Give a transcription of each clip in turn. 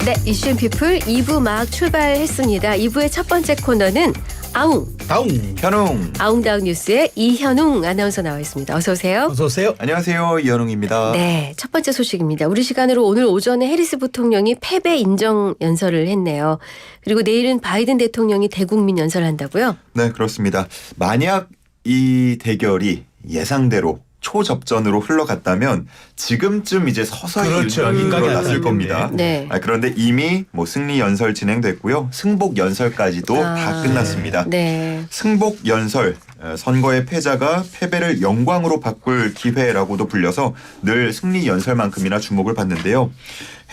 네, 이슈앤피플 2부 막 출발했습니다. 2부의 첫 번째 코너는 아웅 현웅. 아웅다웅 뉴스의 이현웅 아나운서 나와 있습니다. 어서 오세요. 어서 오세요. 안녕하세요. 이현웅입니다. 네, 첫 번째 소식입니다. 우리 시간으로 오늘 오전에 해리스 부통령이 패배 인정 연설을 했네요. 그리고 내일은 바이든 대통령이 대국민 연설한다고요? 네, 그렇습니다. 만약 이 대결이 예상대로 초접전으로 흘러갔다면 지금쯤 이제 서서히 그렇죠. 일어났을 겁니다. 네. 그런데 이미 승리 연설 진행됐고요. 승복 연설까지도 다 끝났습니다. 네. 승복 연설, 선거의 패자가 패배를 영광으로 바꿀 기회라고도 불려서 늘 승리 연설만큼이나 주목을 받는데요.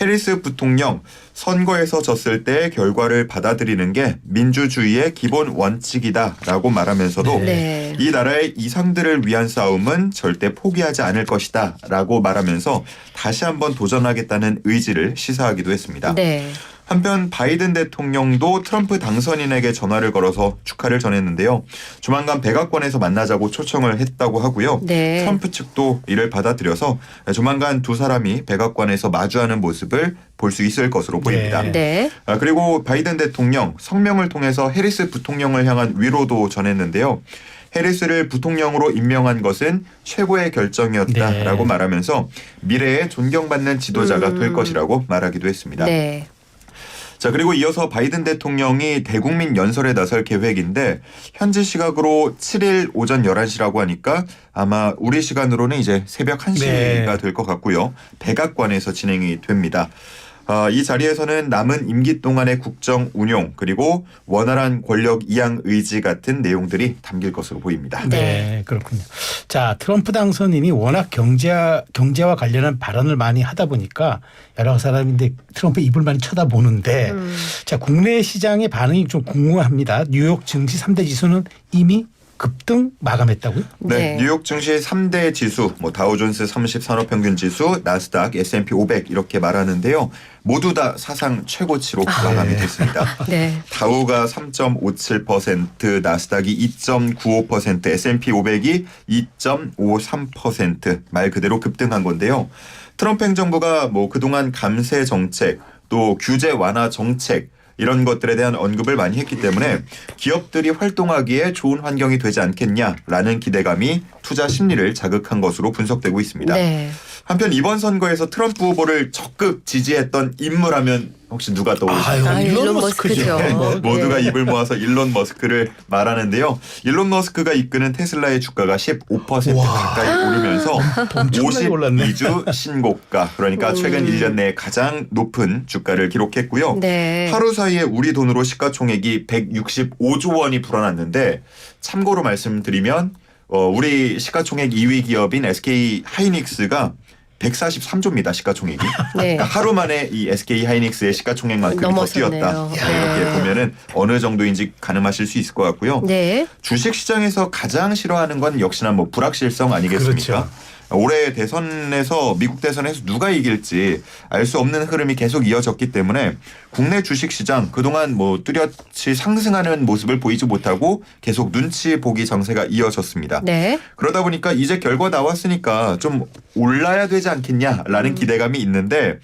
해리스 부통령, 선거에서 졌을 때 결과를 받아들이는 게 민주주의의 기본 원칙이다라고 말하면서도 네. 이 나라의 이상들을 위한 싸움은 절대 포기하지 않을 것이다 라고 말하면서 다시 한번 도전하겠다는 의지를 시사하기도 했습니다. 네. 한편 바이든 대통령도 트럼프 당선인에게 전화를 걸어서 축하를 전했는데요. 조만간 백악관에서 만나자고 초청을 했다고 하고요. 네. 트럼프 측도 이를 받아들여서 조만간 두 사람이 백악관에서 마주하는 모습을 볼 수 있을 것으로 보입니다. 네. 그리고 바이든 대통령 성명을 통해서 해리스 부통령을 향한 위로도 전했는데요. 해리스를 부통령으로 임명한 것은 최고의 결정이었다라고 말하면서 미래에 존경받는 지도자가 될 것이라고 말하기도 했습니다. 네. 자, 그리고 이어서 바이든 대통령이 대국민 연설에 나설 계획인데 현지 시각으로 7일 오전 11시라고 하니까 아마 우리 시간으로는 이제 새벽 1시가 될 것 같고요. 백악관에서 진행이 됩니다. 이 자리에서는 남은 임기 동안의 국정 운용 그리고 원활한 권력 이양 의지 같은 내용들이 담길 것으로 보입니다. 네, 그렇군요. 자, 트럼프 당선인이 워낙 경제와 관련한 발언을 많이 하다 보니까 여러 사람인데 트럼프 입을 많이 쳐다보는데 자, 국내 시장의 반응이 좀 궁금합니다. 뉴욕 증시 3대 지수는 이미 급등 마감했다고요? 네, 뉴욕 증시 3대 지수, 다우존스 30 산업평균 지수, 나스닥, S&P 500 이렇게 말하는데요. 모두 다 사상 최고치로 마감이 됐습니다. 네. 다우가 3.57%, 나스닥이 2.95%, S&P 500이 2.53% 말 그대로 급등한 건데요. 트럼프 행정부가 그동안 감세 정책, 또 규제 완화 정책 이런 것들에 대한 언급을 많이 했기 때문에 기업들이 활동하기에 좋은 환경이 되지 않겠냐라는 기대감이 투자 심리를 자극한 것으로 분석되고 있습니다. 네. 한편 이번 선거에서 트럼프 후보를 적극 지지했던 인물하면 혹시 누가 떠오르시나요? 일론 머스크죠. 모두가 네. 입을 모아서 일론 머스크를 말하는데요. 일론 머스크가 이끄는 테슬라의 주가가 15% 가까이 오르면서 52주 신고가, 그러니까 최근 1년 내에 가장 높은 주가를 기록했고요. 네. 하루 사이에 우리 돈으로 시가총액이 165조 원이 불어났는데 참고로 말씀드리면 우리 시가총액 2위 기업인 SK 하이닉스가 143조입니다. 시가총액이. 네. 그러니까 하루 만에 이 SK 하이닉스의 시가총액만큼이 더 뛰었다. 이렇게 보면은 어느 정도인지 가늠하실 수 있을 것 같고요. 네. 주식시장에서 가장 싫어하는 건 역시나 불확실성 아니겠습니까? 그렇죠. 올해 대선에서 미국 대선에서 누가 이길지 알 수 없는 흐름이 계속 이어졌기 때문에 국내 주식시장 그동안 뚜렷이 상승하는 모습을 보이지 못하고 계속 눈치 보기 정세가 이어졌습니다. 네. 그러다 보니까 이제 결과 나왔으니까 좀 올라야 되지 않겠냐라는 기대감이 있는데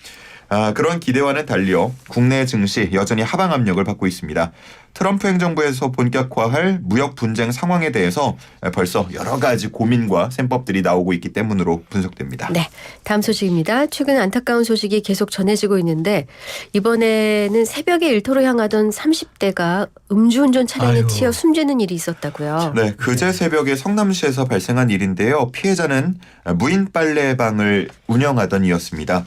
그런 기대와는 달리요. 국내 증시 여전히 하방 압력을 받고 있습니다. 트럼프 행정부에서 본격화할 무역 분쟁 상황에 대해서 벌써 여러 가지 고민과 셈법들이 나오고 있기 때문으로 분석됩니다. 네, 다음 소식입니다. 최근 안타까운 소식이 계속 전해지고 있는데 이번에는 새벽에 일터로 향하던 30대가 음주운전 차량에 치여 숨지는 일이 있었다고요. 네, 그제 새벽에 성남시에서 발생한 일인데요. 피해자는 무인 빨래방을 운영하던 이였습니다.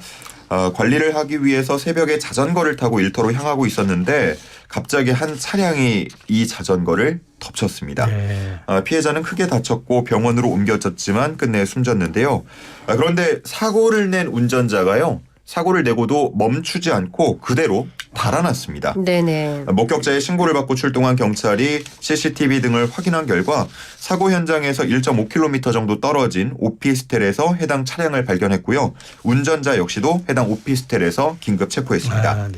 관리를 하기 위해서 새벽에 자전거를 타고 일터로 향하고 있었는데 갑자기 한 차량이 이 자전거를 덮쳤습니다. 네. 피해자는 크게 다쳤고 병원으로 옮겨졌지만 끝내 숨졌는데요. 그런데 사고를 낸 운전자가요. 사고를 내고도 멈추지 않고 그대로 달아났습니다. 네네. 목격자의 신고를 받고 출동한 경찰이 CCTV 등을 확인한 결과 사고 현장에서 1.5km 정도 떨어진 오피스텔에서 해당 차량을 발견했고요. 운전자 역시도 해당 오피스텔에서 긴급 체포했습니다.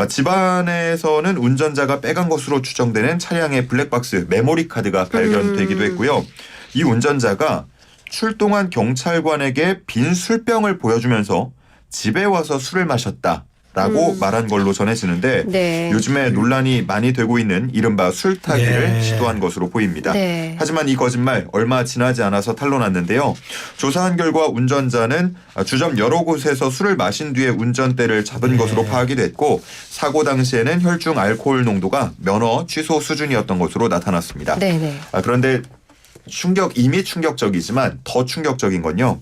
집안에서는 운전자가 빼간 것으로 추정되는 차량의 블랙박스 메모리 카드가 발견되기도 했고요. 이 운전자가 출동한 경찰관에게 빈 술병을 보여주면서 집에 와서 술을 마셨다 라고 말한 걸로 전해지는데 네. 요즘에 논란이 많이 되고 있는 이른바 술 타기를 네. 시도한 것으로 보입니다. 네. 하지만 이 거짓말 얼마 지나지 않아서 탄로났는데요. 조사한 결과 운전자는 주점 여러 곳에서 술을 마신 뒤에 운전대를 잡은 네. 것으로 파악이 됐고 사고 당시에는 혈중 알코올 농도가 면허 취소 수준이었던 것으로 나타났습니다. 네네. 그런데 이미 충격적이지만 더 충격적인 건요.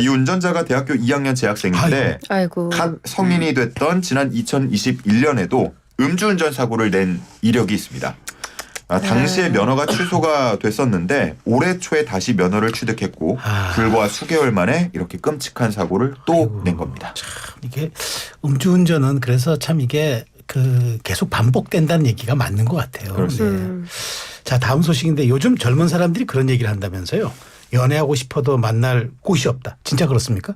이 운전자가 대학교 2학년 재학생인데 아이고. 갓 성인이 됐던 지난 2021년에도 음주운전 사고를 낸 이력이 있습니다. 당시에 면허가 취소가 됐었는데 올해 초에 다시 면허를 취득했고 불과 수개월 만에 이렇게 끔찍한 사고를 또 낸 겁니다. 이게 음주운전은 그래서 참 이게 계속 반복된다는 얘기가 맞는 것 같아요. 그렇습니다. 자, 다음 소식인데 요즘 젊은 사람들이 그런 얘기를 한다면서요. 연애하고 싶어도 만날 곳이 없다. 진짜 그렇습니까?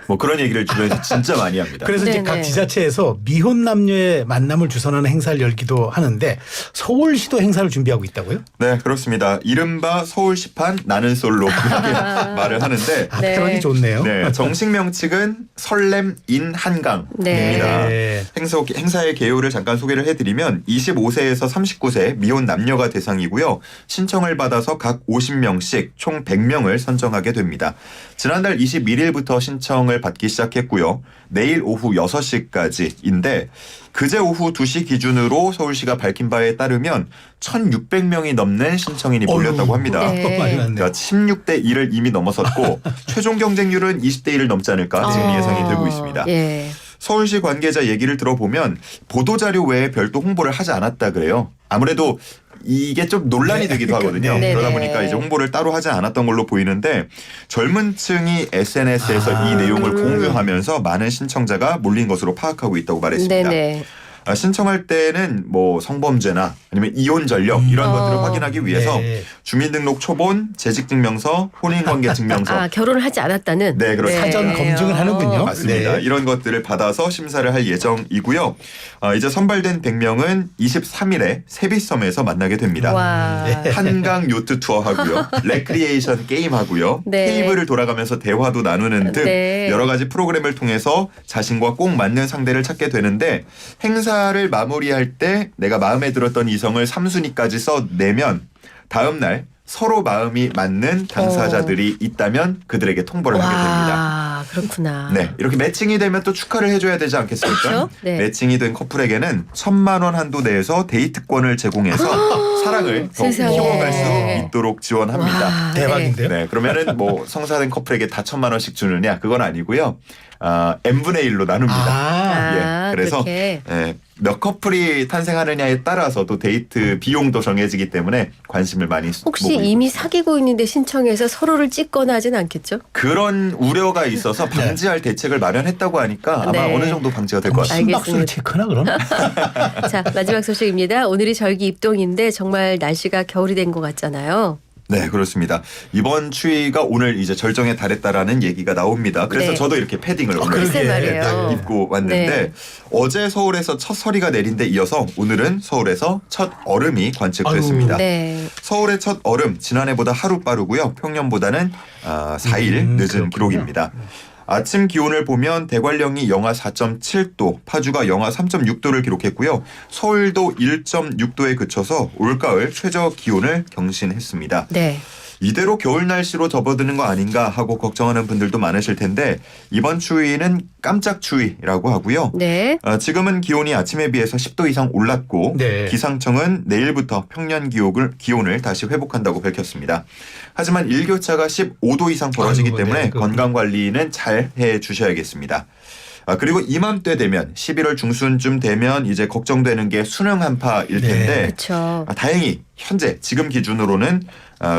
뭐 그런 얘기를 주변에서 진짜 많이 합니다. 그래서 이제 네네. 각 지자체에서 미혼 남녀의 만남을 주선하는 행사를 열기도 하는데 서울시도 행사를 준비하고 있다고요? 네, 그렇습니다. 이른바 서울시판 나는 솔로 이렇게 말을 하는데 네. 표현이 좋네요. 네, 정식 명칭은 설렘 인 한강입니다. 네. 행사의 개요를 잠깐 소개를 해드리면 25세에서 39세 미혼 남녀가 대상이고요. 신청을 받아서 각 50명씩 총 100명을 선정하게 됩니다. 지난달 21일부터 신청을 받기 시작했고요. 내일 오후 6시까지인데 그제 오후 2시 기준으로 서울시가 밝힌 바에 따르면 1,600명이 넘는 신청인이 몰렸다고 합니다. 네. 많이 났네요. 그러니까 16대 1을 이미 넘어섰고 최종 경쟁률은 20대 1을 넘지 않을까 지금 예상이 되고 있습니다. 예. 서울시 관계자 얘기를 들어보면 보도자료 외에 별도 홍보를 하지 않았다 그래요. 아무래도 이게 좀 논란이 되기도 하거든요. 네네. 그러다 보니까 이제 홍보를 따로 하지 않았던 걸로 보이는데 젊은 층이 SNS에서 이 내용을 공유하면서 많은 신청자가 몰린 것으로 파악하고 있다고 말했습니다. 네네. 신청할 때는 뭐 성범죄나 아니면 이혼 전력 이런 것들을 확인하기 위해서 네. 주민등록 초본, 재직증명서, 혼인관계 증명서 결혼을 하지 않았다는. 네, 그렇습니다. 사전 검증을 하는군요. 맞습니다. 네. 이런 것들을 받아서 심사를 할 예정이고요. 이제 선발된 100명은 23일에 세비섬에서 만나게 됩니다. 와. 한강 요트 투어 하고요. 레크리에이션 게임 하고요. 네. 테이블을 돌아가면서 대화도 나누는 등 네. 여러 가지 프로그램을 통해서 자신과 꼭 맞는 상대를 찾게 되는데 행사를 마무리할 때 내가 마음에 들었던 이성을 3순위까지 써내면 다음 날 서로 마음이 맞는 당사자들이 있다면 그들에게 통보를 하게 됩니다. 와, 그렇구나. 네, 이렇게 매칭이 되면 또 축하를 해줘야 되지 않겠습니까? 그렇죠? 네. 매칭이 된 커플에게는 1,000만 원 한도 내에서 데이트권을 제공해서 사랑을 더욱 세상에. 키워갈 수 있도록 지원합니다. 와, 대박인데요. 네, 그러면은 뭐 성사된 커플에게 다 1,000만 원씩 주느냐 그건 아니고요. n분의 1로 나눕니다. 예, 그래서 그렇게. 몇 커플이 탄생하느냐에 따라서 또 데이트 비용도 정해지기 때문에 관심을 많이 혹시 모으고 이미 있습니다. 사귀고 있는데 신청해서 서로를 찍거나 하진 않겠죠? 그런 우려가 있어서 방지할 대책을 마련했다고 하니까 아마 네. 어느 정도 방지가 될 것 같습니다. 심박수를 체크나 그럼? 자, 마지막 소식입니다. 오늘이 절기 입동인데 정말 날씨가 겨울이 된 것 같잖아요. 네, 그렇습니다. 이번 추위가 오늘 이제 절정에 달했다라는 얘기가 나옵니다. 그래서 네. 저도 이렇게 패딩을 오늘 글쎄 말이에요. 딱 입고 왔는데 네. 어제 서울에서 첫 서리가 내린 데 이어서 오늘은 서울에서 첫 얼음이 관측됐습니다. 네. 서울의 첫 얼음 지난해보다 하루 빠르고요. 평년보다는 4일 늦은 그렇군요. 기록입니다. 아침 기온을 보면 대관령이 영하 4.7도, 파주가 영하 3.6도를 기록했고요. 서울도 1.6도에 그쳐서 올가을 최저 기온을 경신했습니다. 네. 이대로 겨울 날씨로 접어드는 거 아닌가 하고 걱정하는 분들도 많으실 텐데 이번 추위는 깜짝 추위라고 하고요. 네. 지금은 기온이 아침에 비해서 10도 이상 올랐고 네. 기상청은 내일부터 평년 기온을 다시 회복한다고 밝혔습니다. 하지만 일교차가 15도 이상 벌어지기 아이고, 때문에 네, 건강관리는 잘 해주셔야겠습니다. 그리고 이맘때 되면 11월 중순쯤 되면 이제 걱정되는 게 수능 한파일 텐데 네. 그렇죠. 다행히 현재 지금 기준으로는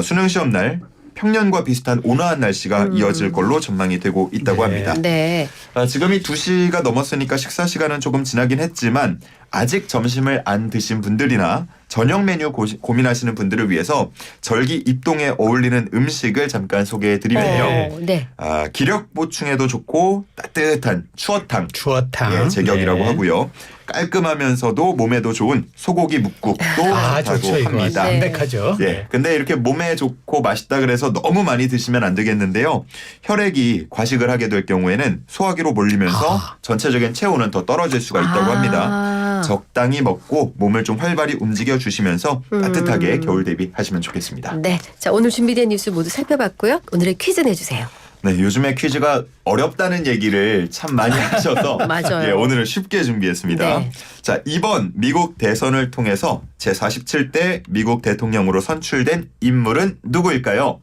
수능 시험 날 평년과 비슷한 온화한 날씨가 이어질 걸로 전망이 되고 있다고 네. 합니다. 네. 지금이 2시가 넘었으니까 식사 시간은 조금 지나긴 했지만 아직 점심을 안 드신 분들이나 저녁 메뉴 고민하시는 분들을 위해서 절기 입동에 어울리는 음식을 잠깐 소개해드리면요. 네. 기력 보충에도 좋고 따뜻한 추어탕. 추어탕. 예, 제격이라고 네. 하고요. 깔끔하면서도 몸에도 좋은 소고기 묵국도 좋다고 좋죠, 이거. 합니다. 네. 담백하죠. 예. 근데 이렇게 몸에 좋고 맛있다 그래서 너무 많이 드시면 안 되겠는데요. 혈액이 과식을 하게 될 경우에는 소화기로 몰리면서 전체적인 체온은 더 떨어질 수가 있다고 합니다. 적당히 먹고 몸을 좀 활발히 움직여 주시면서 따뜻하게 겨울 대비하시면 좋겠습니다. 네. 자, 오늘 준비된 뉴스 모두 살펴봤고요. 오늘의 퀴즈 내주세요. 네, 요즘에 퀴즈가 어렵다는 얘기를 참 많이 하셔서 맞아요. 예, 오늘은 쉽게 준비했습니다. 네. 자, 이번 미국 대선을 통해서 제47대 미국 대통령으로 선출된 인물은 누구일까요?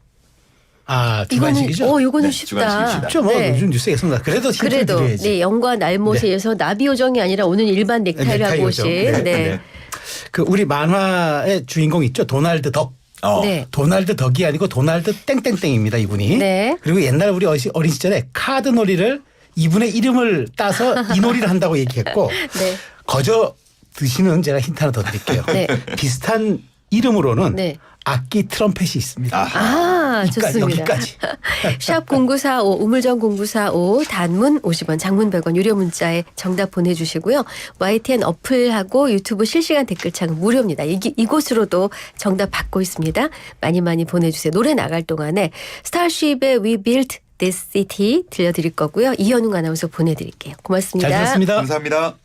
주관식이죠. 요거는 네, 쉽다. 주관식입니다. 쉽죠. 뭐 네. 요즘 뉴스에서 그래도 힌트를 그래도 드려야지. 네, 영과 날못에서 나비 요정이 아니라 오늘 일반 넥타이를 넥타이 하고 요정. 오신 네, 네. 그 우리 만화의 주인공 있죠. 도날드 덕. 네. 도날드 덕이 아니고 도날드 땡땡땡입니다. 이분이. 네. 그리고 옛날 우리 어린 시절에 카드 놀이를 이분의 이름을 따서 이 놀이를 한다고 얘기했고 네. 거저 드시는 제가 힌트 하나 더 드릴게요. 네. 비슷한 이름으로는 네. 악기 트럼펫이 있습니다. 좋습니다. 여기까지. 샵 0945 우물정 0945 단문 50원 장문 100원 유료 문자에 정답 보내주시고요. YTN 어플하고 유튜브 실시간 댓글창 무료입니다. 이곳으로도 정답 받고 있습니다. 많이 많이 보내주세요. 노래 나갈 동안에 스타쉽의 We Built This City 들려드릴 거고요. 이현웅 아나운서 보내드릴게요. 고맙습니다. 잘 들었습니다. 감사합니다.